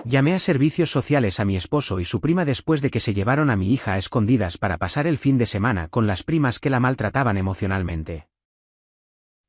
Llamé a servicios sociales a mi esposo y su prima después de que se llevaron a mi hija a escondidas para pasar el fin de semana con las primas que la maltrataban emocionalmente.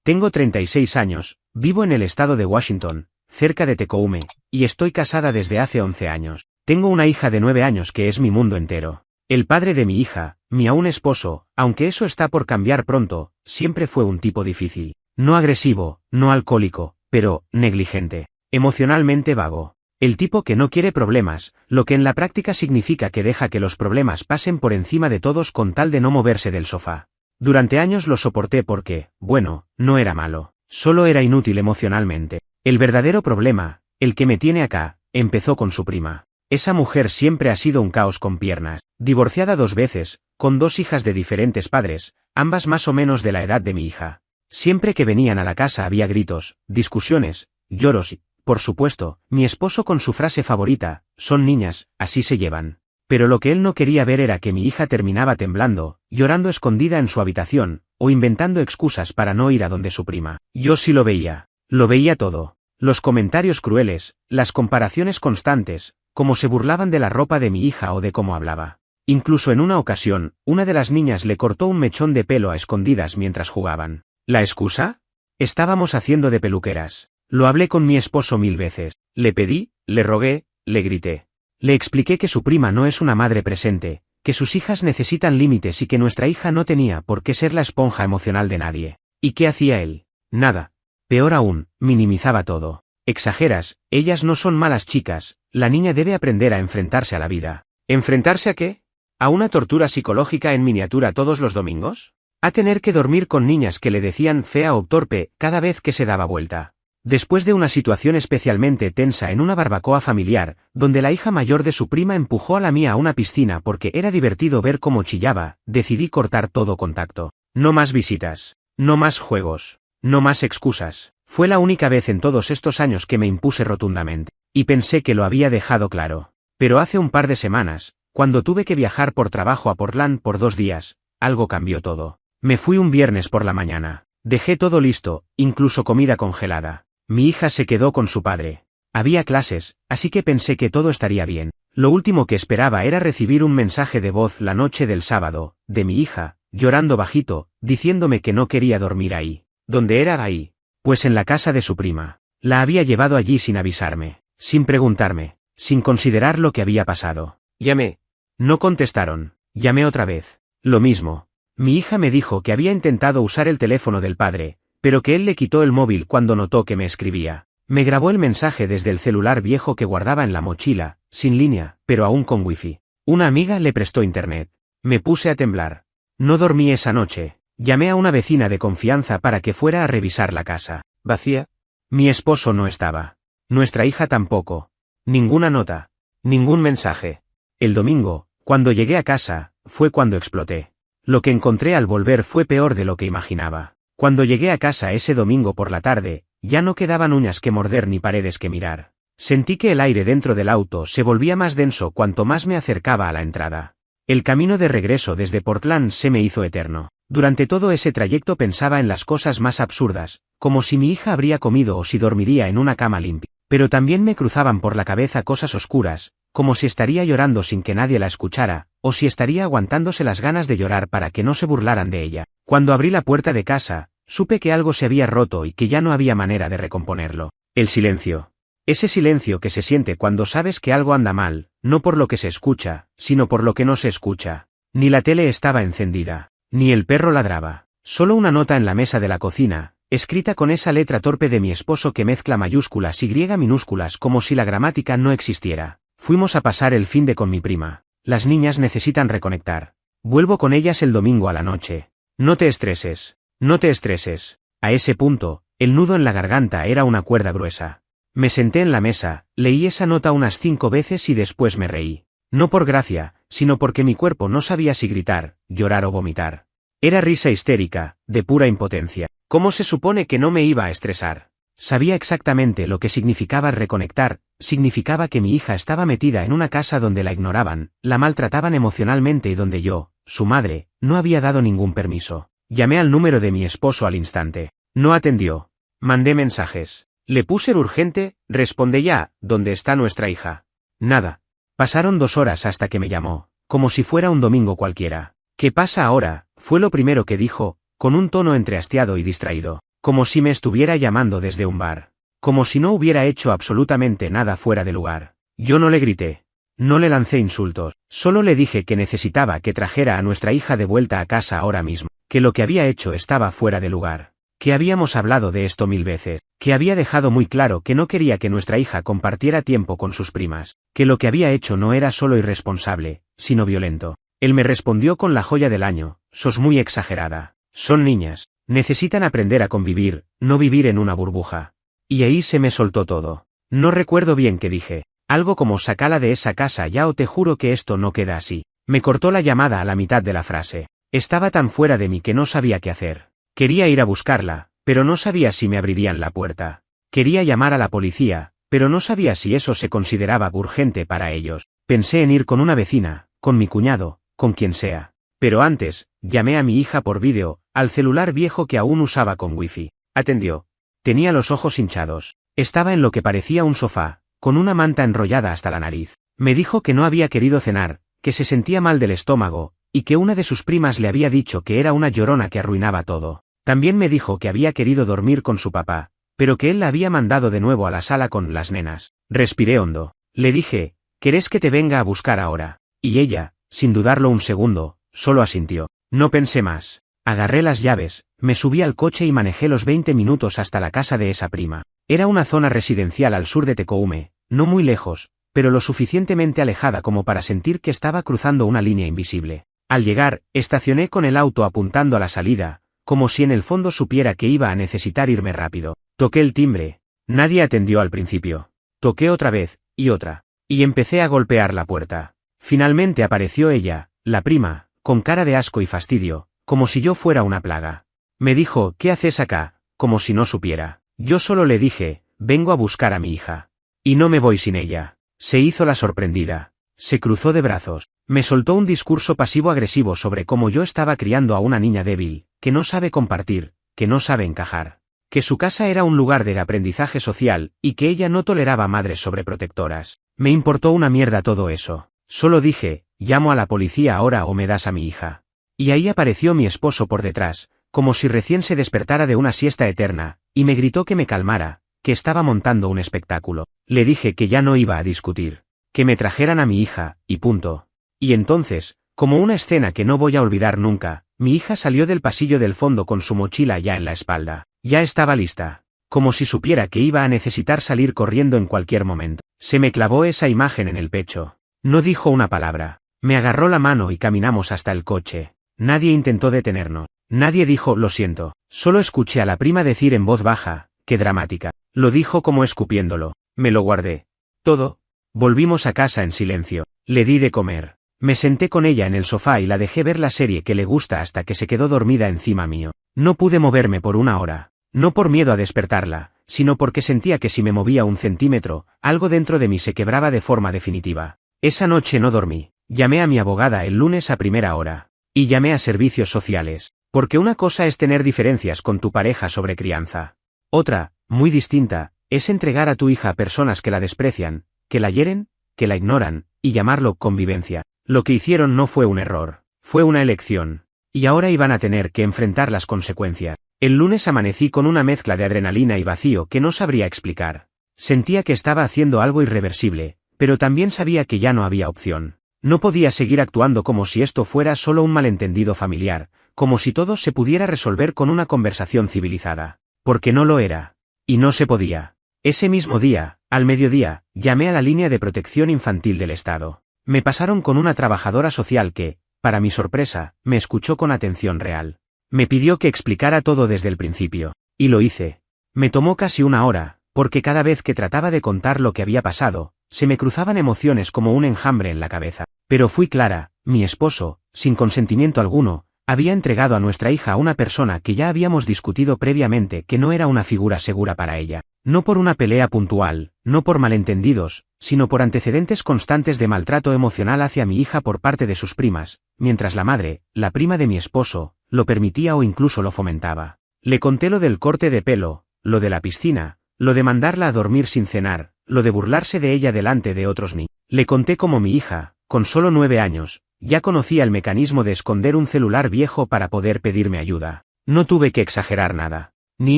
Tengo 36 años, vivo en el estado de Washington, cerca de Tacoma, y estoy casada desde hace 11 años. Tengo una hija de 9 años que es mi mundo entero. El padre de mi hija, mi aún esposo, aunque eso está por cambiar pronto, siempre fue un tipo difícil. No agresivo, no alcohólico, pero negligente. Emocionalmente vago. El tipo que no quiere problemas, lo que en la práctica significa que deja que los problemas pasen por encima de todos con tal de no moverse del sofá. Durante años lo soporté porque, bueno, no era malo, solo era inútil emocionalmente. El verdadero problema, el que me tiene acá, empezó con su prima. Esa mujer siempre ha sido un caos con piernas, divorciada 2 veces, con 2 hijas de diferentes padres, ambas más o menos de la edad de mi hija. Siempre que venían a la casa había gritos, discusiones, lloros y, por supuesto, mi esposo con su frase favorita, son niñas, así se llevan. Pero lo que él no quería ver era que mi hija terminaba temblando, llorando escondida en su habitación, o inventando excusas para no ir a donde su prima. Yo sí lo veía todo. Los comentarios crueles, las comparaciones constantes, cómo se burlaban de la ropa de mi hija o de cómo hablaba. Incluso en una ocasión, una de las niñas le cortó un mechón de pelo a escondidas mientras jugaban. ¿La excusa? Estábamos haciendo de peluqueras. Lo hablé con mi esposo 1000 veces. Le pedí, le rogué, le grité. Le expliqué que su prima no es una madre presente, que sus hijas necesitan límites y que nuestra hija no tenía por qué ser la esponja emocional de nadie. ¿Y qué hacía él? Nada. Peor aún, minimizaba todo. Exageras, ellas no son malas chicas, la niña debe aprender a enfrentarse a la vida. ¿Enfrentarse a qué? ¿A una tortura psicológica en miniatura todos los domingos? ¿A tener que dormir con niñas que le decían fea o torpe cada vez que se daba vuelta? Después de una situación especialmente tensa en una barbacoa familiar, donde la hija mayor de su prima empujó a la mía a una piscina porque era divertido ver cómo chillaba, decidí cortar todo contacto. No más visitas. No más juegos. No más excusas. Fue la única vez en todos estos años que me impuse rotundamente. Y pensé que lo había dejado claro. Pero hace un par de semanas, cuando tuve que viajar por trabajo a Portland por 2 días, algo cambió todo. Me fui un viernes por la mañana. Dejé todo listo, incluso comida congelada. Mi hija se quedó con su padre. Había clases, así que pensé que todo estaría bien. Lo último que esperaba era recibir un mensaje de voz la noche del sábado, de mi hija, llorando bajito, diciéndome que no quería dormir ahí. ¿Dónde era ahí? Pues en la casa de su prima. La había llevado allí sin avisarme, sin preguntarme, sin considerar lo que había pasado. Llamé. No contestaron. Llamé otra vez. Lo mismo. Mi hija me dijo que había intentado usar el teléfono del padre, pero que él le quitó el móvil cuando notó que me escribía. Me grabó el mensaje desde el celular viejo que guardaba en la mochila, sin línea, pero aún con wifi. Una amiga le prestó internet. Me puse a temblar. No dormí esa noche. Llamé a una vecina de confianza para que fuera a revisar la casa. ¿Vacía? Mi esposo no estaba. Nuestra hija tampoco. Ninguna nota. Ningún mensaje. El domingo, cuando llegué a casa, fue cuando exploté. Lo que encontré al volver fue peor de lo que imaginaba. Cuando llegué a casa ese domingo por la tarde, ya no quedaban uñas que morder ni paredes que mirar. Sentí que el aire dentro del auto se volvía más denso cuanto más me acercaba a la entrada. El camino de regreso desde Portland se me hizo eterno. Durante todo ese trayecto pensaba en las cosas más absurdas, como si mi hija habría comido o si dormiría en una cama limpia. Pero también me cruzaban por la cabeza cosas oscuras, como si estaría llorando sin que nadie la escuchara, o si estaría aguantándose las ganas de llorar para que no se burlaran de ella. Cuando abrí la puerta de casa, supe que algo se había roto y que ya no había manera de recomponerlo. El silencio. Ese silencio que se siente cuando sabes que algo anda mal, no por lo que se escucha, sino por lo que no se escucha. Ni la tele estaba encendida, ni el perro ladraba. Solo una nota en la mesa de la cocina, escrita con esa letra torpe de mi esposo que mezcla mayúsculas y minúsculas como si la gramática no existiera. Fuimos a pasar el finde con mi prima. Las niñas necesitan reconectar. Vuelvo con ellas el domingo a la noche. No te estreses. No te estreses. A ese punto, el nudo en la garganta era una cuerda gruesa. Me senté en la mesa, leí esa nota unas 5 veces y después me reí. No por gracia, sino porque mi cuerpo no sabía si gritar, llorar o vomitar. Era risa histérica, de pura impotencia. ¿Cómo se supone que no me iba a estresar? Sabía exactamente lo que significaba reconectar, significaba que mi hija estaba metida en una casa donde la ignoraban, la maltrataban emocionalmente y donde yo, su madre, no había dado ningún permiso. Llamé al número de mi esposo al instante. No atendió. Mandé mensajes. Le puse urgente, responde ya, ¿dónde está nuestra hija? Nada. Pasaron 2 horas hasta que me llamó, como si fuera un domingo cualquiera. ¿Qué pasa ahora?, fue lo primero que dijo, con un tono entre hastiado y distraído, como si me estuviera llamando desde un bar. Como si no hubiera hecho absolutamente nada fuera de lugar. Yo no le grité. No le lancé insultos, solo le dije que necesitaba que trajera a nuestra hija de vuelta a casa ahora mismo, que lo que había hecho estaba fuera de lugar, que habíamos hablado de esto 1000 veces, que había dejado muy claro que no quería que nuestra hija compartiera tiempo con sus primas, que lo que había hecho no era solo irresponsable, sino violento. Él me respondió con la joya del año: sos muy exagerada. Son niñas, necesitan aprender a convivir, no vivir en una burbuja. Y ahí se me soltó todo. No recuerdo bien qué dije. Algo como sácala de esa casa ya o te juro que esto no queda así. Me cortó la llamada a la mitad de la frase. Estaba tan fuera de mí que no sabía qué hacer. Quería ir a buscarla, pero no sabía si me abrirían la puerta. Quería llamar a la policía, pero no sabía si eso se consideraba urgente para ellos. Pensé en ir con una vecina, con mi cuñado, con quien sea. Pero antes, llamé a mi hija por vídeo, al celular viejo que aún usaba con wifi. Atendió. Tenía los ojos hinchados. Estaba en lo que parecía un sofá, con una manta enrollada hasta la nariz. Me dijo que no había querido cenar, que se sentía mal del estómago, y que una de sus primas le había dicho que era una llorona que arruinaba todo. También me dijo que había querido dormir con su papá, pero que él la había mandado de nuevo a la sala con las nenas. Respiré hondo. Le dije: ¿querés que te venga a buscar ahora? Y ella, sin dudarlo un segundo, solo asintió. No pensé más. Agarré las llaves, me subí al coche y manejé los 20 minutos hasta la casa de esa prima. Era una zona residencial al sur de Tecoume, no muy lejos, pero lo suficientemente alejada como para sentir que estaba cruzando una línea invisible. Al llegar, estacioné con el auto apuntando a la salida, como si en el fondo supiera que iba a necesitar irme rápido. Toqué el timbre. Nadie atendió al principio. Toqué otra vez, y empecé a golpear la puerta. Finalmente apareció ella, la prima, con cara de asco y fastidio, como si yo fuera una plaga. Me dijo: ¿qué haces acá?, como si no supiera. Yo solo le dije: vengo a buscar a mi hija. Y no me voy sin ella. Se hizo la sorprendida. Se cruzó de brazos. Me soltó un discurso pasivo-agresivo sobre cómo yo estaba criando a una niña débil, que no sabe compartir, que no sabe encajar. Que su casa era un lugar de aprendizaje social, y que ella no toleraba madres sobreprotectoras. Me importó una mierda todo eso. Solo dije: llamo a la policía ahora o me das a mi hija. Y ahí apareció mi esposo por detrás, como si recién se despertara de una siesta eterna, y me gritó que me calmara, que estaba montando un espectáculo. Le dije que ya no iba a discutir, que me trajeran a mi hija, y punto. Y entonces, como una escena que no voy a olvidar nunca, mi hija salió del pasillo del fondo con su mochila ya en la espalda. Ya estaba lista. Como si supiera que iba a necesitar salir corriendo en cualquier momento. Se me clavó esa imagen en el pecho. No dijo una palabra. Me agarró la mano y caminamos hasta el coche. Nadie intentó detenernos. Nadie dijo: lo siento. Solo escuché a la prima decir en voz baja: qué dramática. Lo dijo como escupiéndolo. Me lo guardé. Todo. Volvimos a casa en silencio. Le di de comer. Me senté con ella en el sofá y la dejé ver la serie que le gusta hasta que se quedó dormida encima mío. No pude moverme por 1 hora. No por miedo a despertarla, sino porque sentía que si me movía 1 centímetro, algo dentro de mí se quebraba de forma definitiva. Esa noche no dormí. Llamé a mi abogada el lunes a primera hora. Y llamé a servicios sociales. Porque una cosa es tener diferencias con tu pareja sobre crianza. Otra, muy distinta, es entregar a tu hija a personas que la desprecian, que la hieren, que la ignoran, y llamarlo convivencia. Lo que hicieron no fue un error, fue una elección. Y ahora iban a tener que enfrentar las consecuencias. El lunes amanecí con una mezcla de adrenalina y vacío que no sabría explicar. Sentía que estaba haciendo algo irreversible, pero también sabía que ya no había opción. No podía seguir actuando como si esto fuera solo un malentendido familiar, como si todo se pudiera resolver con una conversación civilizada. Porque no lo era. Y no se podía. Ese mismo día, al mediodía, llamé a la línea de protección infantil del Estado. Me pasaron con una trabajadora social que, para mi sorpresa, me escuchó con atención real. Me pidió que explicara todo desde el principio. Y lo hice. Me tomó casi 1 hora, porque cada vez que trataba de contar lo que había pasado, se me cruzaban emociones como un enjambre en la cabeza. Pero fui clara: mi esposo, sin consentimiento alguno, había entregado a nuestra hija a una persona que ya habíamos discutido previamente que no era una figura segura para ella. No por una pelea puntual, no por malentendidos, sino por antecedentes constantes de maltrato emocional hacia mi hija por parte de sus primas, mientras la madre, la prima de mi esposo, lo permitía o incluso lo fomentaba. Le conté lo del corte de pelo, lo de la piscina, lo de mandarla a dormir sin cenar, lo de burlarse de ella delante de otros niños. Le conté cómo mi hija, con solo 9 años, ya conocía el mecanismo de esconder un celular viejo para poder pedirme ayuda. No tuve que exagerar nada, ni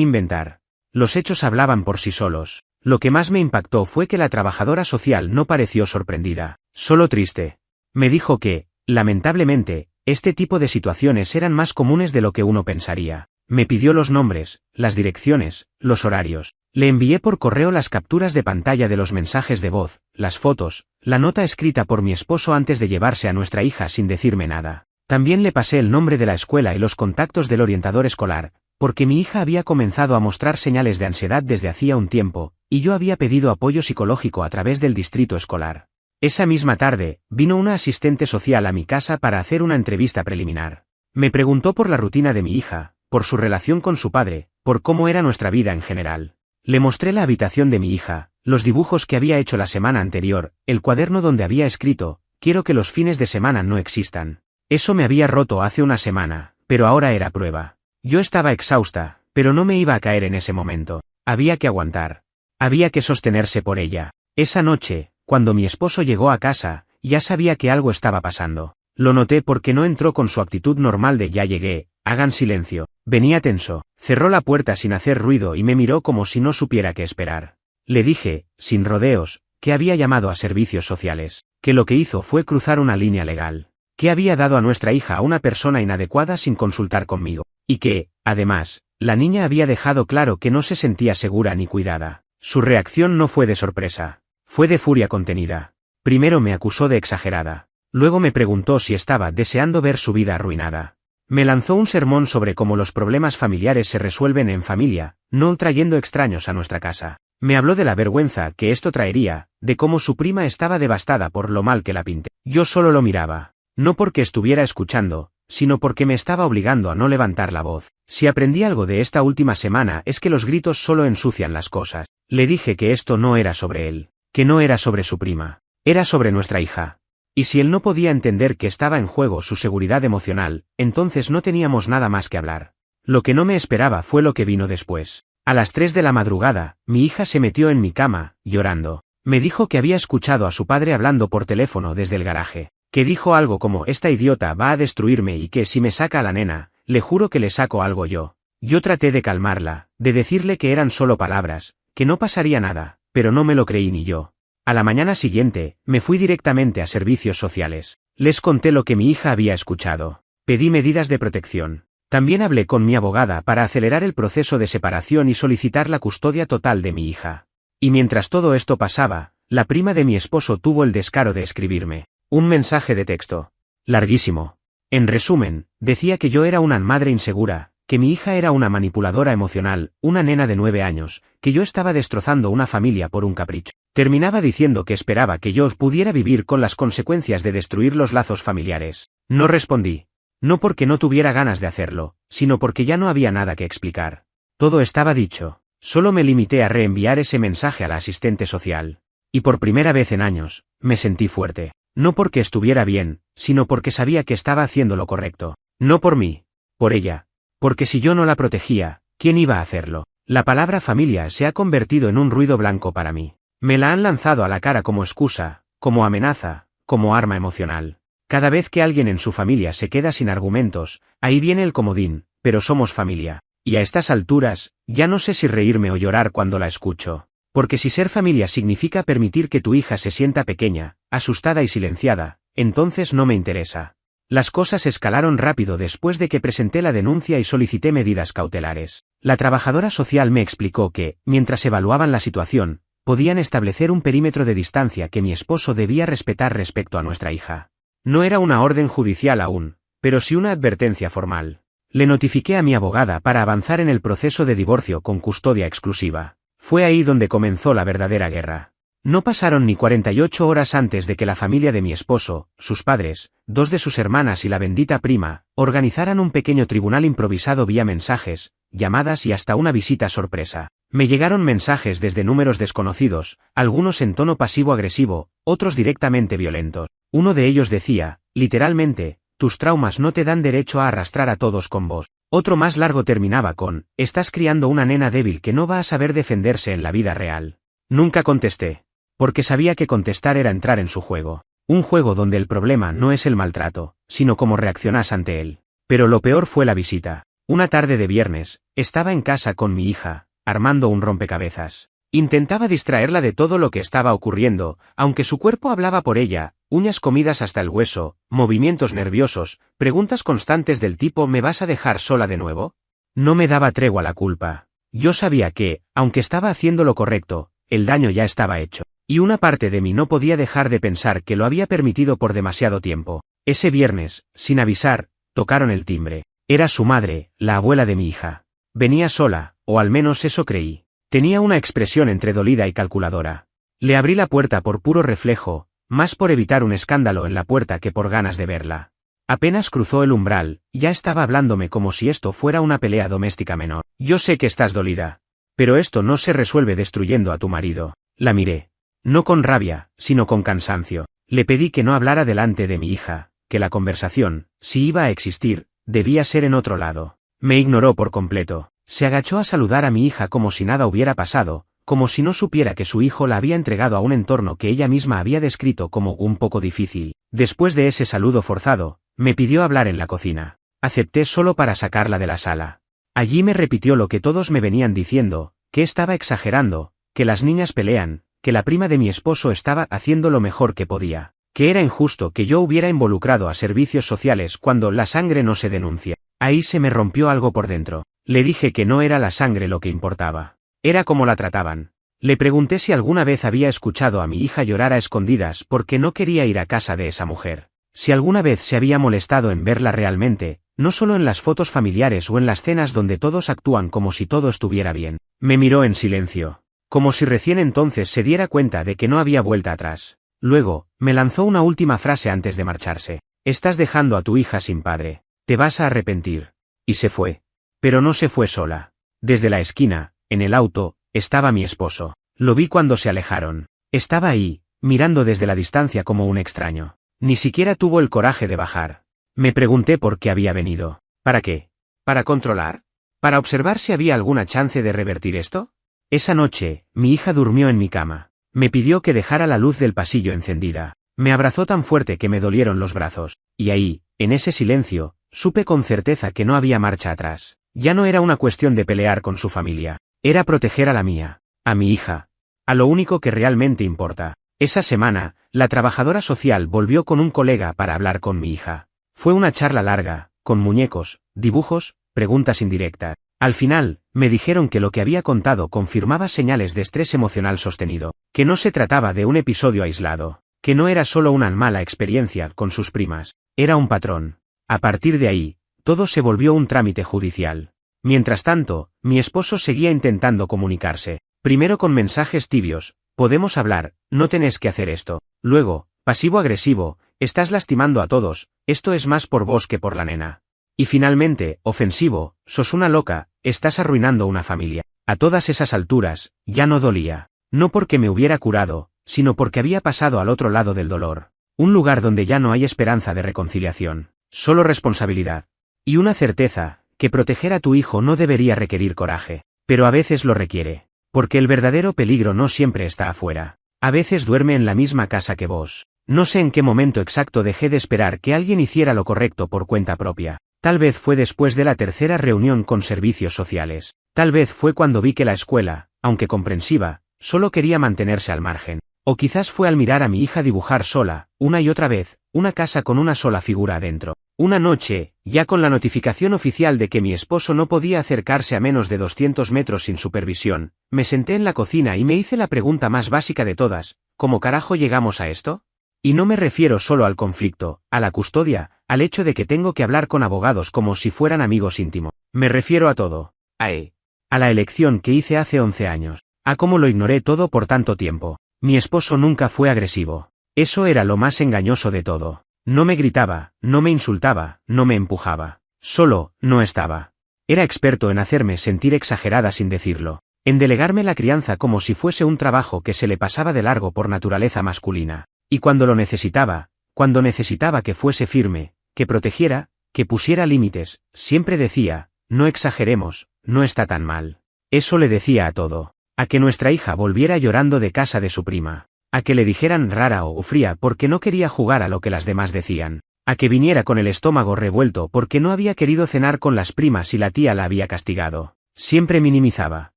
inventar. Los hechos hablaban por sí solos. Lo que más me impactó fue que la trabajadora social no pareció sorprendida, solo triste. Me dijo que, lamentablemente, este tipo de situaciones eran más comunes de lo que uno pensaría. Me pidió los nombres, las direcciones, los horarios. Le envié por correo las capturas de pantalla de los mensajes de voz, las fotos, la nota escrita por mi esposo antes de llevarse a nuestra hija sin decirme nada. También le pasé el nombre de la escuela y los contactos del orientador escolar, porque mi hija había comenzado a mostrar señales de ansiedad desde hacía un tiempo, y yo había pedido apoyo psicológico a través del distrito escolar. Esa misma tarde, vino una asistente social a mi casa para hacer una entrevista preliminar. Me preguntó por la rutina de mi hija, por su relación con su padre, por cómo era nuestra vida en general. Le mostré la habitación de mi hija, los dibujos que había hecho la semana anterior, el cuaderno donde había escrito, quiero que los fines de semana no existan. Eso me había roto hace una semana, pero ahora era prueba. Yo estaba exhausta, pero no me iba a caer en ese momento. Había que aguantar. Había que sostenerse por ella. Esa noche, cuando mi esposo llegó a casa, ya sabía que algo estaba pasando. Lo noté porque no entró con su actitud normal de ya llegué, hagan silencio. Venía tenso, cerró la puerta sin hacer ruido y me miró como si no supiera qué esperar. Le dije, sin rodeos, que había llamado a servicios sociales, que lo que hizo fue cruzar una línea legal, que había dado a nuestra hija a una persona inadecuada sin consultar conmigo, y que, además, la niña había dejado claro que no se sentía segura ni cuidada. Su reacción no fue de sorpresa, fue de furia contenida. Primero me acusó de exagerada, luego me preguntó si estaba deseando ver su vida arruinada. Me lanzó un sermón sobre cómo los problemas familiares se resuelven en familia, no trayendo extraños a nuestra casa. Me habló de la vergüenza que esto traería, de cómo su prima estaba devastada por lo mal que la pinté. Yo solo lo miraba, no porque estuviera escuchando, sino porque me estaba obligando a no levantar la voz. Si aprendí algo de esta última semana es que los gritos solo ensucian las cosas. Le dije que esto no era sobre él, que no era sobre su prima, era sobre nuestra hija. Y si él no podía entender que estaba en juego su seguridad emocional, entonces no teníamos nada más que hablar. Lo que no me esperaba fue lo que vino después. A las 3 de la madrugada, mi hija se metió en mi cama, llorando. Me dijo que había escuchado a su padre hablando por teléfono desde el garaje, que dijo algo como esta idiota va a destruirme y que si me saca a la nena, le juro que le saco algo yo. Yo traté de calmarla, de decirle que eran solo palabras, que no pasaría nada, pero no me lo creí ni yo. A la mañana siguiente, me fui directamente a servicios sociales. Les conté lo que mi hija había escuchado. Pedí medidas de protección. También hablé con mi abogada para acelerar el proceso de separación y solicitar la custodia total de mi hija. Y mientras todo esto pasaba, la prima de mi esposo tuvo el descaro de escribirme un mensaje de texto. Larguísimo. En resumen, decía que yo era una madre insegura, que mi hija era una manipuladora emocional, una nena de 9 años, que yo estaba destrozando una familia por un capricho. Terminaba diciendo que esperaba que yo pudiera vivir con las consecuencias de destruir los lazos familiares. No respondí. No porque no tuviera ganas de hacerlo, sino porque ya no había nada que explicar. Todo estaba dicho. Solo me limité a reenviar ese mensaje a la asistente social. Y por primera vez en años, me sentí fuerte. No porque estuviera bien, sino porque sabía que estaba haciendo lo correcto. No por mí. Por ella. Porque si yo no la protegía, ¿quién iba a hacerlo? La palabra familia se ha convertido en un ruido blanco para mí. Me la han lanzado a la cara como excusa, como amenaza, como arma emocional. Cada vez que alguien en su familia se queda sin argumentos, ahí viene el comodín, pero somos familia. Y a estas alturas, ya no sé si reírme o llorar cuando la escucho. Porque si ser familia significa permitir que tu hija se sienta pequeña, asustada y silenciada, entonces no me interesa. Las cosas escalaron rápido después de que presenté la denuncia y solicité medidas cautelares. La trabajadora social me explicó que, mientras evaluaban la situación, podían establecer un perímetro de distancia que mi esposo debía respetar respecto a nuestra hija. No era una orden judicial aún, pero sí una advertencia formal. Le notifiqué a mi abogada para avanzar en el proceso de divorcio con custodia exclusiva. Fue ahí donde comenzó la verdadera guerra. No pasaron ni 48 horas antes de que la familia de mi esposo, sus padres, 2 de sus hermanas y la bendita prima, organizaran un pequeño tribunal improvisado vía mensajes, llamadas y hasta una visita sorpresa. Me llegaron mensajes desde números desconocidos, algunos en tono pasivo-agresivo, otros directamente violentos. Uno de ellos decía, literalmente, tus traumas no te dan derecho a arrastrar a todos con vos. Otro más largo terminaba con, estás criando una nena débil que no va a saber defenderse en la vida real. Nunca contesté. porque sabía que contestar era entrar en su juego. Un juego donde el problema no es el maltrato, sino cómo reaccionas ante él. Pero lo peor fue la visita. Una tarde de viernes, estaba en casa con mi hija, armando un rompecabezas. Intentaba distraerla de todo lo que estaba ocurriendo, aunque su cuerpo hablaba por ella, uñas comidas hasta el hueso, movimientos nerviosos, preguntas constantes del tipo ¿me vas a dejar sola de nuevo? No me daba tregua la culpa. Yo sabía que, aunque estaba haciendo lo correcto, el daño ya estaba hecho. Y una parte de mí no podía dejar de pensar que lo había permitido por demasiado tiempo. Ese viernes, sin avisar, tocaron el timbre. Era su madre, la abuela de mi hija. Venía sola, o al menos eso creí. Tenía una expresión entre dolida y calculadora. Le abrí la puerta por puro reflejo, más por evitar un escándalo en la puerta que por ganas de verla. Apenas cruzó el umbral, ya estaba hablándome como si esto fuera una pelea doméstica menor. Yo sé que estás dolida. Pero esto no se resuelve destruyendo a tu marido. La miré. No con rabia, sino con cansancio. Le pedí que no hablara delante de mi hija, que la conversación, si iba a existir, debía ser en otro lado. Me ignoró por completo. Se agachó a saludar a mi hija como si nada hubiera pasado, como si no supiera que su hijo la había entregado a un entorno que ella misma había descrito como un poco difícil. Después de ese saludo forzado, me pidió hablar en la cocina. Acepté solo para sacarla de la sala. Allí me repitió lo que todos me venían diciendo, que estaba exagerando, que las niñas pelean, que la prima de mi esposo estaba haciendo lo mejor que podía, que era injusto que yo hubiera involucrado a servicios sociales cuando la sangre no se denuncia. Ahí se me rompió algo por dentro. Le dije que no era la sangre lo que importaba. Era cómo la trataban. Le pregunté si alguna vez había escuchado a mi hija llorar a escondidas porque no quería ir a casa de esa mujer. Si alguna vez se había molestado en verla realmente, no solo en las fotos familiares o en las cenas donde todos actúan como si todo estuviera bien. Me miró en silencio, como si recién entonces se diera cuenta de que no había vuelta atrás. Luego, me lanzó una última frase antes de marcharse. Estás dejando a tu hija sin padre. Te vas a arrepentir. Y se fue. Pero no se fue sola. Desde la esquina, en el auto, estaba mi esposo. Lo vi cuando se alejaron. Estaba ahí, mirando desde la distancia como un extraño. Ni siquiera tuvo el coraje de bajar. Me pregunté por qué había venido. ¿Para qué? ¿Para controlar? ¿Para observar si había alguna chance de revertir esto? Esa noche, mi hija durmió en mi cama. Me pidió que dejara la luz del pasillo encendida. Me abrazó tan fuerte que me dolieron los brazos. Y ahí, en ese silencio, supe con certeza que no había marcha atrás. Ya no era una cuestión de pelear con su familia. Era proteger a la mía, a mi hija. A lo único que realmente importa. Esa semana, la trabajadora social volvió con un colega para hablar con mi hija. Fue una charla larga, con muñecos, dibujos, preguntas indirectas. Al final, me dijeron que lo que había contado confirmaba señales de estrés emocional sostenido, que no se trataba de un episodio aislado, que no era solo una mala experiencia con sus primas, era un patrón. A partir de ahí, todo se volvió un trámite judicial. Mientras tanto, mi esposo seguía intentando comunicarse, primero con mensajes tibios, podemos hablar, no tenés que hacer esto, luego, pasivo-agresivo, estás lastimando a todos, esto es más por vos que por la nena. Y finalmente, ofensivo, sos una loca, estás arruinando una familia. A todas esas alturas, ya no dolía, no porque me hubiera curado, sino porque había pasado al otro lado del dolor. Un lugar donde ya no hay esperanza de reconciliación, solo responsabilidad. Y una certeza, que proteger a tu hijo no debería requerir coraje, pero a veces lo requiere, porque el verdadero peligro no siempre está afuera. A veces duerme en la misma casa que vos. No sé en qué momento exacto dejé de esperar que alguien hiciera lo correcto por cuenta propia. Tal vez fue después de la tercera reunión con servicios sociales. Tal vez fue cuando vi que la escuela, aunque comprensiva, solo quería mantenerse al margen. O quizás fue al mirar a mi hija dibujar sola, una y otra vez, una casa con una sola figura adentro. Una noche, ya con la notificación oficial de que mi esposo no podía acercarse a menos de 200 metros sin supervisión, me senté en la cocina y me hice la pregunta más básica de todas, ¿cómo carajo llegamos a esto? Y no me refiero solo al conflicto, a la custodia, al hecho de que tengo que hablar con abogados como si fueran amigos íntimos. Me refiero a todo. A la elección que hice hace 11 años. A cómo lo ignoré todo por tanto tiempo. Mi esposo nunca fue agresivo. Eso era lo más engañoso de todo. No me gritaba, no me insultaba, no me empujaba. Solo, no estaba. Era experto en hacerme sentir exagerada sin decirlo. En delegarme la crianza como si fuese un trabajo que se le pasaba de largo por naturaleza masculina. Y cuando lo necesitaba, cuando necesitaba que fuese firme, que protegiera, que pusiera límites, siempre decía, no exageremos, no está tan mal. Eso le decía a todo. A que nuestra hija volviera llorando de casa de su prima. a que le dijeran rara o fría porque no quería jugar a lo que las demás decían, a que viniera con el estómago revuelto porque no había querido cenar con las primas y la tía la había castigado. Siempre minimizaba,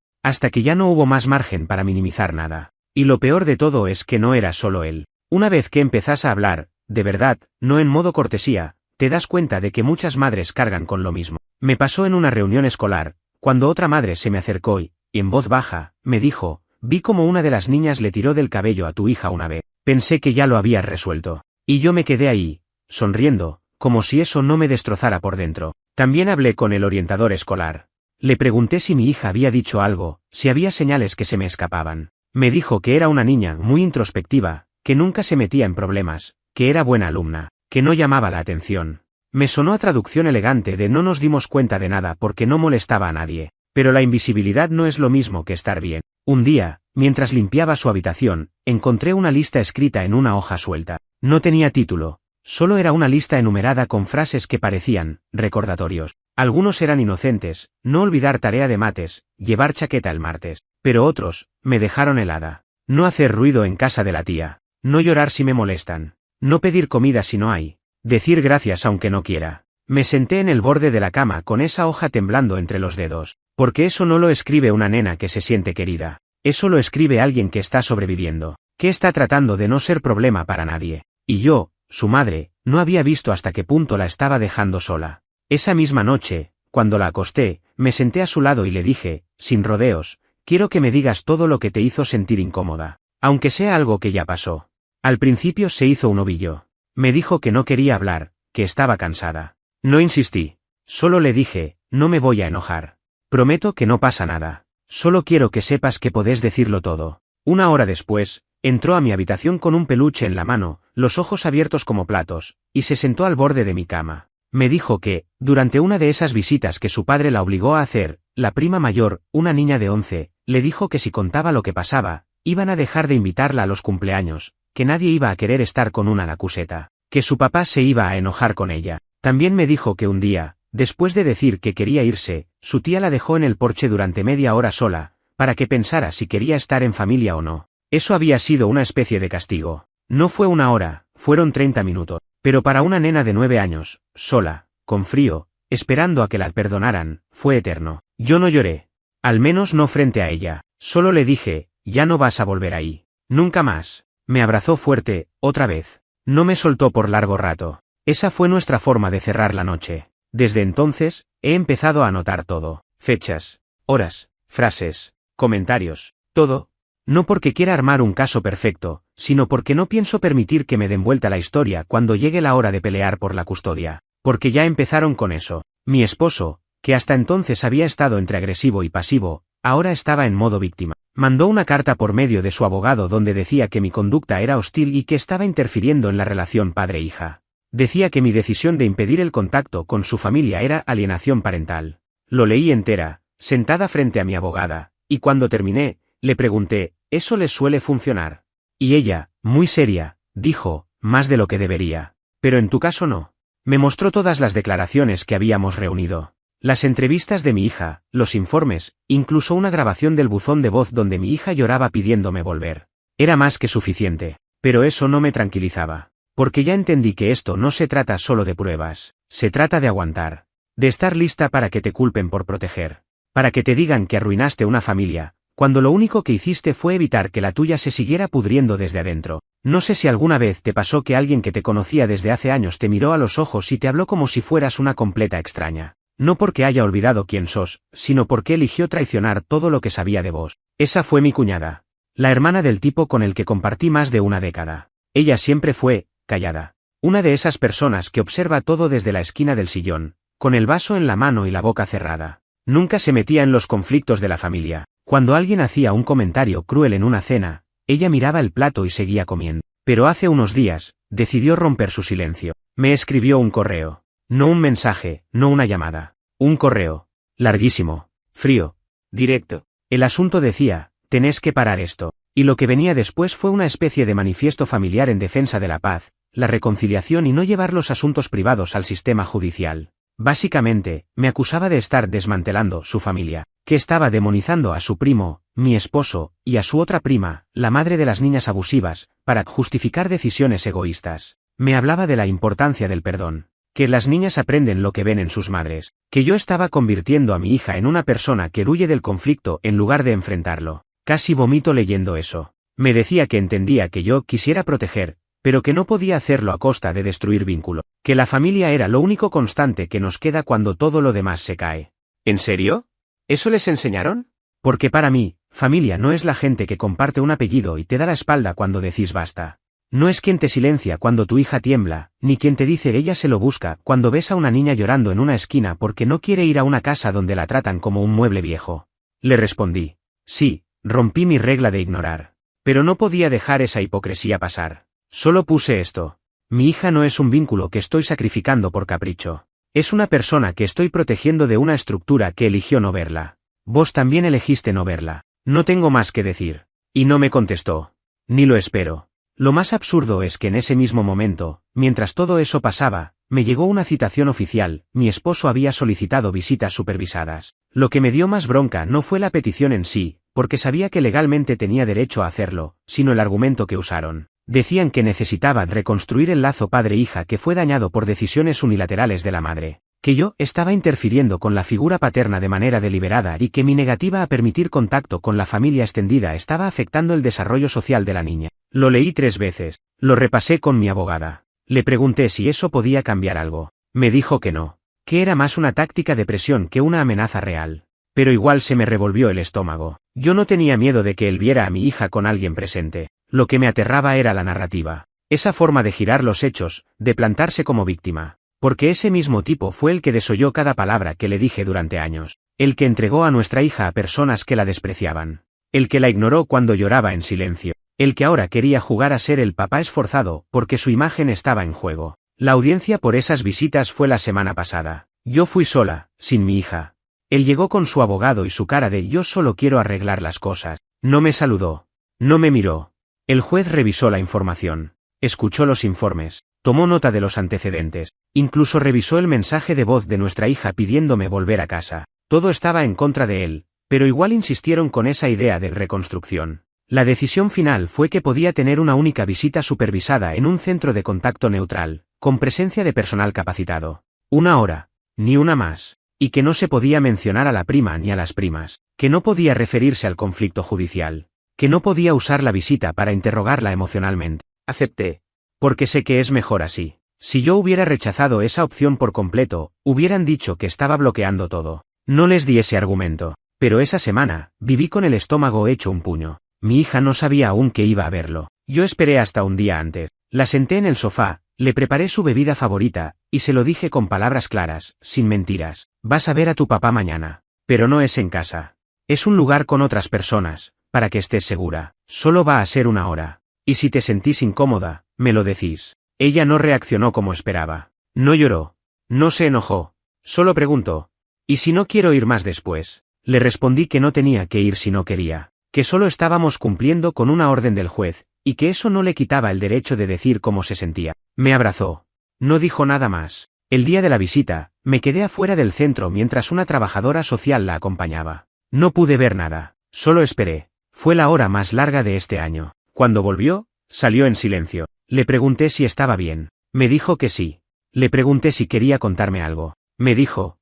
hasta que ya no hubo más margen para minimizar nada. Y lo peor de todo es que no era solo él. Una vez que empezás a hablar, de verdad, no en modo cortesía, te das cuenta de que muchas madres cargan con lo mismo. Me pasó en una reunión escolar, cuando otra madre se me acercó y, en voz baja, me dijo: vi como una de las niñas le tiró del cabello a tu hija una vez. Pensé que ya lo habías resuelto. Y yo me quedé ahí, sonriendo, como si eso no me destrozara por dentro. También hablé con el orientador escolar. Le pregunté si mi hija había dicho algo, si había señales que se me escapaban. Me dijo que era una niña muy introspectiva, que nunca se metía en problemas, que era buena alumna, que no llamaba la atención. Me sonó a traducción elegante de no nos dimos cuenta de nada porque no molestaba a nadie. Pero la invisibilidad no es lo mismo que estar bien. Un día, mientras limpiaba su habitación, encontré una lista escrita en una hoja suelta. No tenía título, solo era una lista enumerada con frases que parecían recordatorios. Algunos eran inocentes: no olvidar tarea de mates, llevar chaqueta el martes. Pero otros me dejaron helada. No hacer ruido en casa de la tía, no llorar si me molestan, no pedir comida si no hay, decir gracias aunque no quiera. Me senté en el borde de la cama con esa hoja temblando entre los dedos, porque eso no lo escribe una nena que se siente querida, eso lo escribe alguien que está sobreviviendo, que está tratando de no ser problema para nadie. Y yo, su madre, no había visto hasta qué punto la estaba dejando sola. Esa misma noche, cuando la acosté, me senté a su lado y le dije, sin rodeos: quiero que me digas todo lo que te hizo sentir incómoda, aunque sea algo que ya pasó. Al principio se hizo un ovillo. Me dijo que no quería hablar, que estaba cansada. No insistí. Solo le dije: no me voy a enojar. Prometo que no pasa nada. Solo quiero que sepas que podés decirlo todo. Una hora después, entró a mi habitación con un peluche en la mano, los ojos abiertos como platos, y se sentó al borde de mi cama. Me dijo que, durante una de esas visitas que su padre la obligó a hacer, la prima mayor, una niña de 11, le dijo que si contaba lo que pasaba, iban a dejar de invitarla a los cumpleaños, que nadie iba a querer estar con una lacuseta, que su papá se iba a enojar con ella. También me dijo que un día, después de decir que quería irse, su tía la dejó en el porche durante media hora sola, para que pensara si quería estar en familia o no. Eso había sido una especie de castigo. No fue una hora, fueron 30 minutos. Pero para una nena de 9 años, sola, con frío, esperando a que la perdonaran, fue eterno. Yo no lloré. Al menos no frente a ella. Solo le dije: ya no vas a volver ahí. Nunca más. Me abrazó fuerte, otra vez. No me soltó por largo rato. Esa fue nuestra forma de cerrar la noche. Desde entonces, he empezado a anotar todo. Fechas, horas, frases, comentarios, todo. No porque quiera armar un caso perfecto, sino porque no pienso permitir que me den vuelta la historia cuando llegue la hora de pelear por la custodia. Porque ya empezaron con eso. Mi esposo, que hasta entonces había estado entre agresivo y pasivo, ahora estaba en modo víctima. Mandó una carta por medio de su abogado donde decía que mi conducta era hostil y que estaba interfiriendo en la relación padre-hija. Decía que mi decisión de impedir el contacto con su familia era alienación parental. Lo leí entera, sentada frente a mi abogada, y cuando terminé, le pregunté: ¿eso les suele funcionar? Y ella, muy seria, dijo: más de lo que debería. Pero en tu caso no. Me mostró todas las declaraciones que habíamos reunido. Las entrevistas de mi hija, los informes, incluso una grabación del buzón de voz donde mi hija lloraba pidiéndome volver. Era más que suficiente. Pero eso no me tranquilizaba. Porque ya entendí que esto no se trata solo de pruebas. Se trata de aguantar. De estar lista para que te culpen por proteger. Para que te digan que arruinaste una familia, cuando lo único que hiciste fue evitar que la tuya se siguiera pudriendo desde adentro. No sé si alguna vez te pasó que alguien que te conocía desde hace años te miró a los ojos y te habló como si fueras una completa extraña. No porque haya olvidado quién sos, sino porque eligió traicionar todo lo que sabía de vos. Esa fue mi cuñada. La hermana del tipo con el que compartí más de una década. Ella siempre fue callada. Una de esas personas que observa todo desde la esquina del sillón, con el vaso en la mano y la boca cerrada. Nunca se metía en los conflictos de la familia. Cuando alguien hacía un comentario cruel en una cena, ella miraba el plato y seguía comiendo. Pero hace unos días, decidió romper su silencio. Me escribió un correo. No un mensaje, no una llamada. Un correo. Larguísimo. Frío. Directo. El asunto decía: tenés que parar esto. Y lo que venía después fue una especie de manifiesto familiar en defensa de la paz, la reconciliación y no llevar los asuntos privados al sistema judicial. Básicamente, me acusaba de estar desmantelando su familia, que estaba demonizando a su primo, mi esposo, y a su otra prima, la madre de las niñas abusivas, para justificar decisiones egoístas. Me hablaba de la importancia del perdón, que las niñas aprenden lo que ven en sus madres, que yo estaba convirtiendo a mi hija en una persona que huye del conflicto en lugar de enfrentarlo. Casi vomito leyendo eso. Me decía que entendía que yo quisiera proteger, pero que no podía hacerlo a costa de destruir vínculo, que la familia era lo único constante que nos queda cuando todo lo demás se cae. ¿En serio? ¿Eso les enseñaron? Porque para mí, familia no es la gente que comparte un apellido y te da la espalda cuando decís basta. No es quien te silencia cuando tu hija tiembla, ni quien te dice ella se lo busca cuando ves a una niña llorando en una esquina porque no quiere ir a una casa donde la tratan como un mueble viejo. Le respondí. Sí, rompí mi regla de ignorar. Pero no podía dejar esa hipocresía pasar. Solo puse esto. Mi hija no es un vínculo que estoy sacrificando por capricho. Es una persona que estoy protegiendo de una estructura que eligió no verla. Vos también elegiste no verla. No tengo más que decir. Y no me contestó. Ni lo espero. Lo más absurdo es que en ese mismo momento, mientras todo eso pasaba, me llegó una citación oficial. Mi esposo había solicitado visitas supervisadas. Lo que me dio más bronca no fue la petición en sí, porque sabía que legalmente tenía derecho a hacerlo, sino el argumento que usaron. Decían que necesitaban reconstruir el lazo padre-hija que fue dañado por decisiones unilaterales de la madre, que yo estaba interfiriendo con la figura paterna de manera deliberada y que mi negativa a permitir contacto con la familia extendida estaba afectando el desarrollo social de la niña. Lo leí 3 veces, lo repasé con mi abogada. Le pregunté si eso podía cambiar algo. Me dijo que no, que era más una táctica de presión que una amenaza real. Pero igual se me revolvió el estómago. Yo no tenía miedo de que él viera a mi hija con alguien presente. Lo que me aterraba era la narrativa. Esa forma de girar los hechos, de plantarse como víctima. Porque ese mismo tipo fue el que desoyó cada palabra que le dije durante años. El que entregó a nuestra hija a personas que la despreciaban. El que la ignoró cuando lloraba en silencio. El que ahora quería jugar a ser el papá esforzado porque su imagen estaba en juego. La audiencia por esas visitas fue la semana pasada. Yo fui sola, sin mi hija. Él llegó con su abogado y su cara de yo solo quiero arreglar las cosas. No me saludó. No me miró. El juez revisó la información. Escuchó los informes. Tomó nota de los antecedentes. Incluso revisó el mensaje de voz de nuestra hija pidiéndome volver a casa. Todo estaba en contra de él, pero igual insistieron con esa idea de reconstrucción. La decisión final fue que podía tener una única visita supervisada en un centro de contacto neutral, con presencia de personal capacitado. 1 hora. Ni una más. Y que no se podía mencionar a la prima ni a las primas. Que no podía referirse al conflicto judicial. Que no podía usar la visita para interrogarla emocionalmente. Acepté. Porque sé que es mejor así. Si yo hubiera rechazado esa opción por completo, hubieran dicho que estaba bloqueando todo. No les di ese argumento. Pero esa semana, viví con el estómago hecho un puño. Mi hija no sabía aún que iba a verlo. Yo esperé hasta un día antes. La senté en el sofá, le preparé su bebida favorita, y se lo dije con palabras claras, sin mentiras. Vas a ver a tu papá mañana. Pero no es en casa. Es un lugar con otras personas, para que estés segura. Solo va a ser 1 hora. Y si te sentís incómoda, me lo decís. Ella no reaccionó como esperaba. No lloró. No se enojó. Solo preguntó. ¿Y si no quiero ir más después? Le respondí que no tenía que ir si no quería. Que solo estábamos cumpliendo con una orden del juez, y que eso no le quitaba el derecho de decir cómo se sentía. Me abrazó. No dijo nada más. El día de la visita, me quedé afuera del centro mientras una trabajadora social la acompañaba. No pude ver nada. Solo esperé. Fue la hora más larga de este año. Cuando volvió, salió en silencio. Le pregunté si estaba bien. Me dijo que sí. Le pregunté si quería contarme algo. Me dijo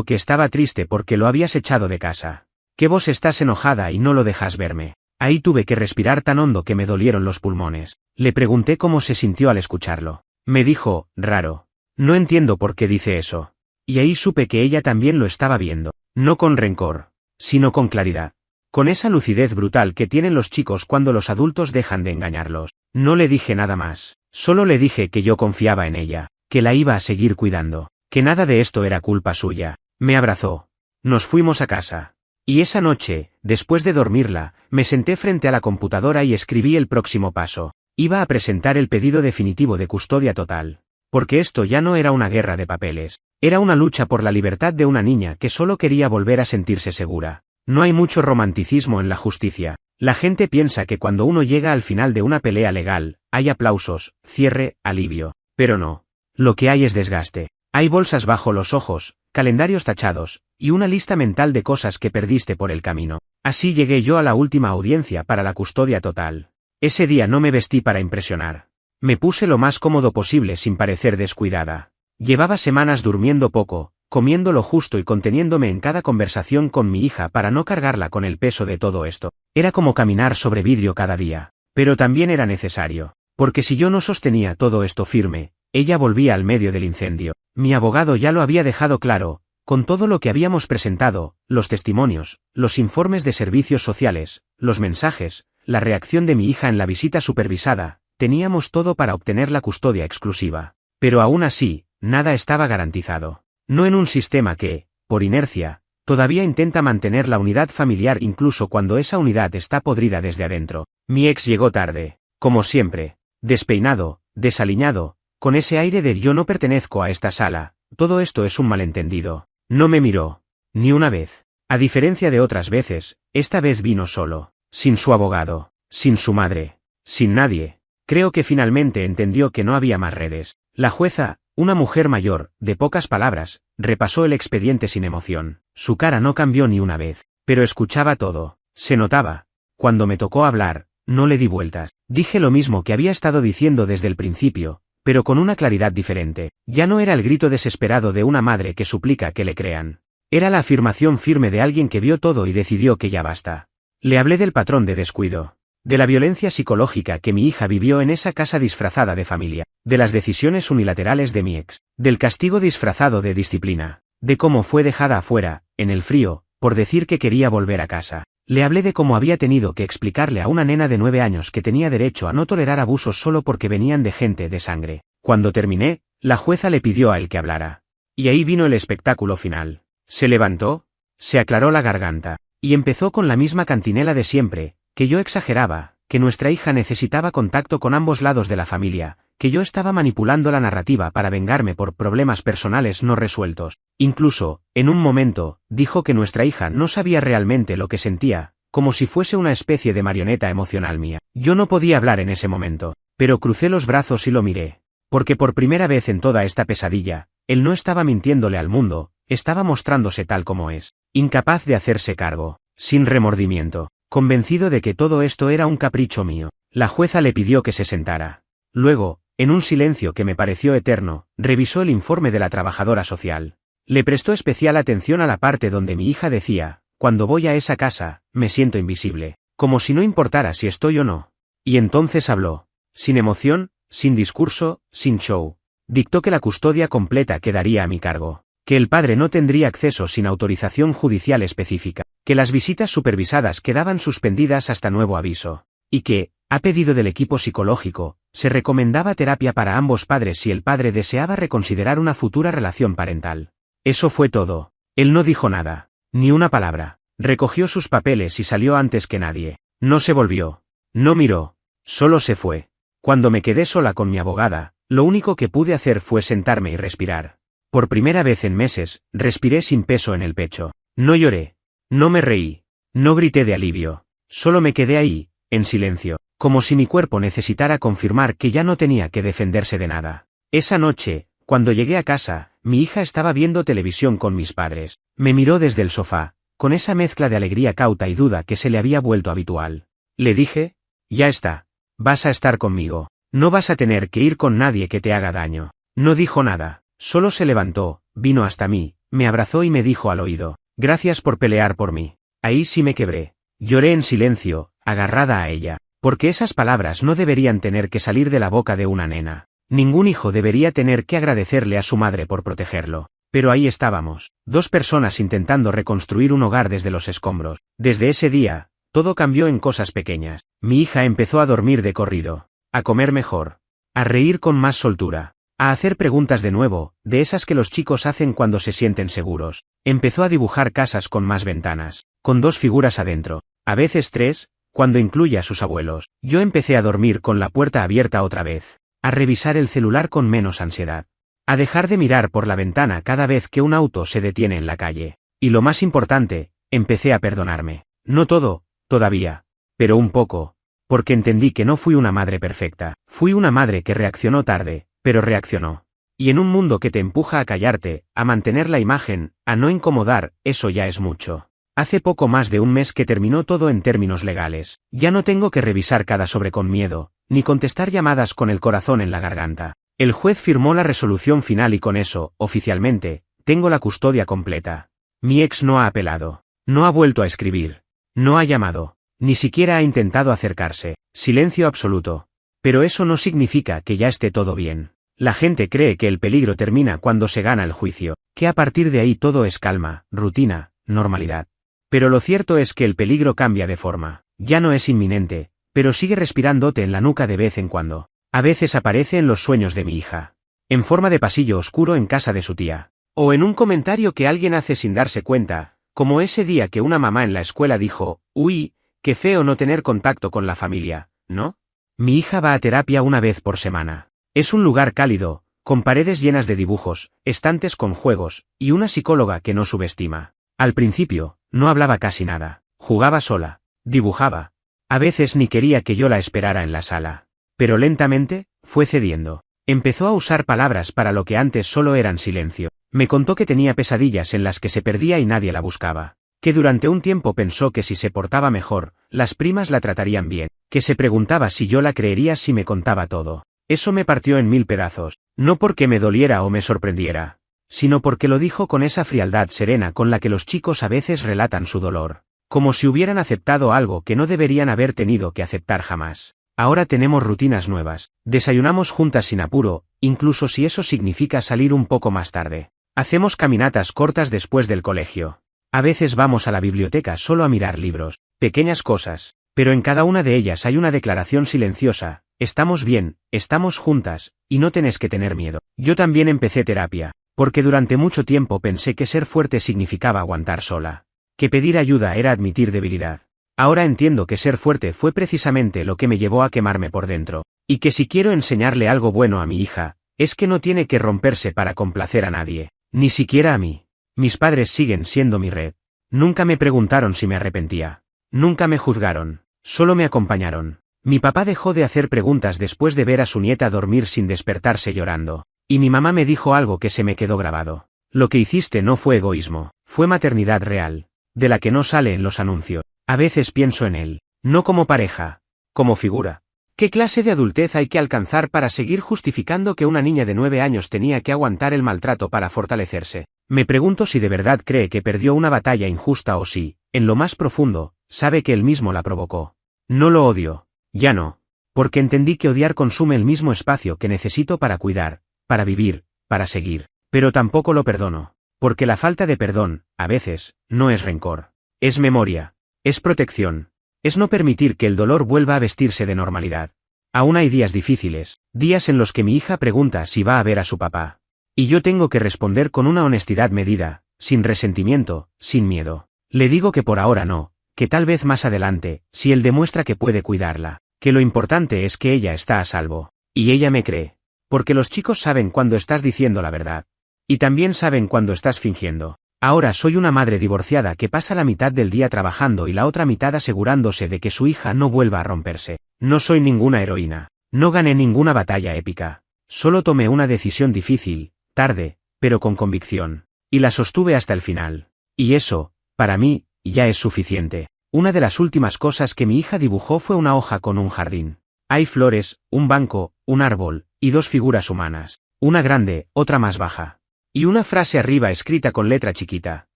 que estaba triste porque lo habías echado de casa. Que vos estás enojada y no lo dejas verme. Ahí tuve que respirar tan hondo que me dolieron los pulmones. Le pregunté cómo se sintió al escucharlo. Me dijo, raro. No entiendo por qué dice eso. Y ahí supe que ella también lo estaba viendo. No con rencor, sino con claridad. Con esa lucidez brutal que tienen los chicos cuando los adultos dejan de engañarlos. No le dije nada más. Solo le dije que yo confiaba en ella, que la iba a seguir cuidando, que nada de esto era culpa suya. Me abrazó. Nos fuimos a casa. Y esa noche, después de dormirla, me senté frente a la computadora y escribí el próximo paso. Iba a presentar el pedido definitivo de custodia total. Porque esto ya no era una guerra de papeles. Era una lucha por la libertad de una niña que solo quería volver a sentirse segura. No hay mucho romanticismo en la justicia. La gente piensa que cuando uno llega al final de una pelea legal, hay aplausos, cierre, alivio. Pero no. Lo que hay es desgaste. Hay bolsas bajo los ojos, calendarios tachados, y una lista mental de cosas que perdiste por el camino. Así llegué yo a la última audiencia para la custodia total. Ese día no me vestí para impresionar. Me puse lo más cómodo posible sin parecer descuidada. Llevaba semanas durmiendo poco, comiendo lo justo y conteniéndome en cada conversación con mi hija para no cargarla con el peso de todo esto. Era como caminar sobre vidrio cada día. Pero también era necesario. Porque si yo no sostenía todo esto firme, ella volvía al medio del incendio. Mi abogado ya lo había dejado claro, con todo lo que habíamos presentado, los testimonios, los informes de servicios sociales, los mensajes, la reacción de mi hija en la visita supervisada, teníamos todo para obtener la custodia exclusiva. Pero aún así, nada estaba garantizado. No en un sistema que, por inercia, todavía intenta mantener la unidad familiar incluso cuando esa unidad está podrida desde adentro. Mi ex llegó tarde, como siempre, despeinado, desaliñado, con ese aire de yo no pertenezco a esta sala, todo esto es un malentendido. No me miró. Ni una vez. A diferencia de otras veces, esta vez vino solo, sin su abogado, sin su madre, sin nadie. Creo que finalmente entendió que no había más redes. La jueza, una mujer mayor, de pocas palabras, repasó el expediente sin emoción. Su cara no cambió ni una vez, pero escuchaba todo. Se notaba. Cuando me tocó hablar, no le di vueltas. Dije lo mismo que había estado diciendo desde el principio, pero con una claridad diferente. Ya no era el grito desesperado de una madre que suplica que le crean. Era la afirmación firme de alguien que vio todo y decidió que ya basta. Le hablé del patrón de descuido, de la violencia psicológica que mi hija vivió en esa casa disfrazada de familia, de las decisiones unilaterales de mi ex, del castigo disfrazado de disciplina, de cómo fue dejada afuera, en el frío, por decir que quería volver a casa. Le hablé de cómo había tenido que explicarle a una nena de 9 años que tenía derecho a no tolerar abusos solo porque venían de gente de sangre. Cuando terminé, la jueza le pidió a él que hablara. Y ahí vino el espectáculo final. Se levantó, se aclaró la garganta, y empezó con la misma cantinela de siempre, que yo exageraba, que nuestra hija necesitaba contacto con ambos lados de la familia, que yo estaba manipulando la narrativa para vengarme por problemas personales no resueltos. Incluso, en un momento, dijo que nuestra hija no sabía realmente lo que sentía, como si fuese una especie de marioneta emocional mía. Yo no podía hablar en ese momento, pero crucé los brazos y lo miré. Porque por primera vez en toda esta pesadilla, él no estaba mintiéndole al mundo, estaba mostrándose tal como es, incapaz de hacerse cargo, sin remordimiento, convencido de que todo esto era un capricho mío. La jueza le pidió que se sentara. Luego, en un silencio que me pareció eterno, revisó el informe de la trabajadora social. Le prestó especial atención a la parte donde mi hija decía, cuando voy a esa casa, me siento invisible, como si no importara si estoy o no. Y entonces habló, sin emoción, sin discurso, sin show. Dictó que la custodia completa quedaría a mi cargo, que el padre no tendría acceso sin autorización judicial específica, que las visitas supervisadas quedaban suspendidas hasta nuevo aviso, y que, a pedido del equipo psicológico, se recomendaba terapia para ambos padres si el padre deseaba reconsiderar una futura relación parental. Eso fue todo. Él no dijo nada, ni una palabra. Recogió sus papeles y salió antes que nadie. No se volvió. No miró. Solo se fue. Cuando me quedé sola con mi abogada, lo único que pude hacer fue sentarme y respirar. Por primera vez en meses, respiré sin peso en el pecho. No lloré. No me reí. No grité de alivio. Solo me quedé ahí, en silencio, como si mi cuerpo necesitara confirmar que ya no tenía que defenderse de nada. Esa noche, cuando llegué a casa, mi hija estaba viendo televisión con mis padres. Me miró desde el sofá, con esa mezcla de alegría cauta y duda que se le había vuelto habitual. Le dije, ya está. Vas a estar conmigo. No vas a tener que ir con nadie que te haga daño. No dijo nada, solo se levantó, vino hasta mí, me abrazó y me dijo al oído, gracias por pelear por mí. Ahí sí me quebré. Lloré en silencio, agarrada a ella, porque esas palabras no deberían tener que salir de la boca de una nena. Ningún hijo debería tener que agradecerle a su madre por protegerlo. Pero ahí estábamos, dos personas intentando reconstruir un hogar desde los escombros. Desde ese día, todo cambió en cosas pequeñas. Mi hija empezó a dormir de corrido, a comer mejor, a reír con más soltura, a hacer preguntas de nuevo, de esas que los chicos hacen cuando se sienten seguros. Empezó a dibujar casas con más ventanas, con 2 figuras adentro, a veces 3, cuando incluye a sus abuelos. Yo empecé a dormir con la puerta abierta otra vez, a revisar el celular con menos ansiedad, a dejar de mirar por la ventana cada vez que un auto se detiene en la calle. Y lo más importante, empecé a perdonarme. No todo, todavía, pero un poco, porque entendí que no fui una madre perfecta. Fui una madre que reaccionó tarde, pero reaccionó. Y en un mundo que te empuja a callarte, a mantener la imagen, a no incomodar, eso ya es mucho. Hace poco más de un mes que terminó todo en términos legales. Ya no tengo que revisar cada sobre con miedo, ni contestar llamadas con el corazón en la garganta. El juez firmó la resolución final y con eso, oficialmente, tengo la custodia completa. Mi ex no ha apelado. No ha vuelto a escribir. No ha llamado. Ni siquiera ha intentado acercarse. Silencio absoluto. Pero eso no significa que ya esté todo bien. La gente cree que el peligro termina cuando se gana el juicio, que a partir de ahí todo es calma, rutina, normalidad. Pero lo cierto es que el peligro cambia de forma. Ya no es inminente, pero sigue respirándote en la nuca de vez en cuando. A veces aparece en los sueños de mi hija. En forma de pasillo oscuro en casa de su tía. O en un comentario que alguien hace sin darse cuenta, como ese día que una mamá en la escuela dijo, uy, qué feo no tener contacto con la familia, ¿no? Mi hija va a terapia una vez por semana. Es un lugar cálido, con paredes llenas de dibujos, estantes con juegos, y una psicóloga que no subestima. Al principio, no hablaba casi nada, jugaba sola, dibujaba. A veces ni quería que yo la esperara en la sala. Pero lentamente, fue cediendo. Empezó a usar palabras para lo que antes solo eran silencio. Me contó que tenía pesadillas en las que se perdía y nadie la buscaba. Que durante un tiempo pensó que si se portaba mejor, las primas la tratarían bien. Que se preguntaba si yo la creería si me contaba todo. Eso me partió en 1000 pedazos, no porque me doliera o me sorprendiera, sino porque lo dijo con esa frialdad serena con la que los chicos a veces relatan su dolor, como si hubieran aceptado algo que no deberían haber tenido que aceptar jamás. Ahora tenemos rutinas nuevas, desayunamos juntas sin apuro, incluso si eso significa salir un poco más tarde. Hacemos caminatas cortas después del colegio. A veces vamos a la biblioteca solo a mirar libros, pequeñas cosas, pero en cada una de ellas hay una declaración silenciosa. Estamos bien, estamos juntas, y no tenés que tener miedo. Yo también empecé terapia, porque durante mucho tiempo pensé que ser fuerte significaba aguantar sola. Que pedir ayuda era admitir debilidad. Ahora entiendo que ser fuerte fue precisamente lo que me llevó a quemarme por dentro, y que si quiero enseñarle algo bueno a mi hija, es que no tiene que romperse para complacer a nadie, ni siquiera a mí. Mis padres siguen siendo mi red. Nunca me preguntaron si me arrepentía. Nunca me juzgaron, solo me acompañaron. Mi papá dejó de hacer preguntas después de ver a su nieta dormir sin despertarse llorando, y mi mamá me dijo algo que se me quedó grabado. Lo que hiciste no fue egoísmo, fue maternidad real, de la que no sale en los anuncios. A veces pienso en él, no como pareja, como figura. ¿Qué clase de adultez hay que alcanzar para seguir justificando que una niña de 9 años tenía que aguantar el maltrato para fortalecerse? Me pregunto si de verdad cree que perdió una batalla injusta o si, en lo más profundo, sabe que él mismo la provocó. No lo odio. Ya no. Porque entendí que odiar consume el mismo espacio que necesito para cuidar, para vivir, para seguir. Pero tampoco lo perdono. Porque la falta de perdón, a veces, no es rencor. Es memoria. Es protección. Es no permitir que el dolor vuelva a vestirse de normalidad. Aún hay días difíciles, días en los que mi hija pregunta si va a ver a su papá. Y yo tengo que responder con una honestidad medida, sin resentimiento, sin miedo. Le digo que por ahora no, que tal vez más adelante, si él demuestra que puede cuidarla, que lo importante es que ella está a salvo. Y ella me cree. Porque los chicos saben cuando estás diciendo la verdad. Y también saben cuando estás fingiendo. Ahora soy una madre divorciada que pasa la mitad del día trabajando y la otra mitad asegurándose de que su hija no vuelva a romperse. No soy ninguna heroína. No gané ninguna batalla épica. Solo tomé una decisión difícil, tarde, pero con convicción. Y la sostuve hasta el final. Y eso, para mí, ya es suficiente. Una de las últimas cosas que mi hija dibujó fue una hoja con un jardín. Hay flores, un banco, un árbol, y 2 figuras humanas. Una grande, otra más baja. Y una frase arriba escrita con letra chiquita.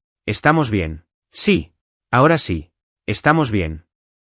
¿Estamos bien? Sí. Ahora sí. Estamos bien.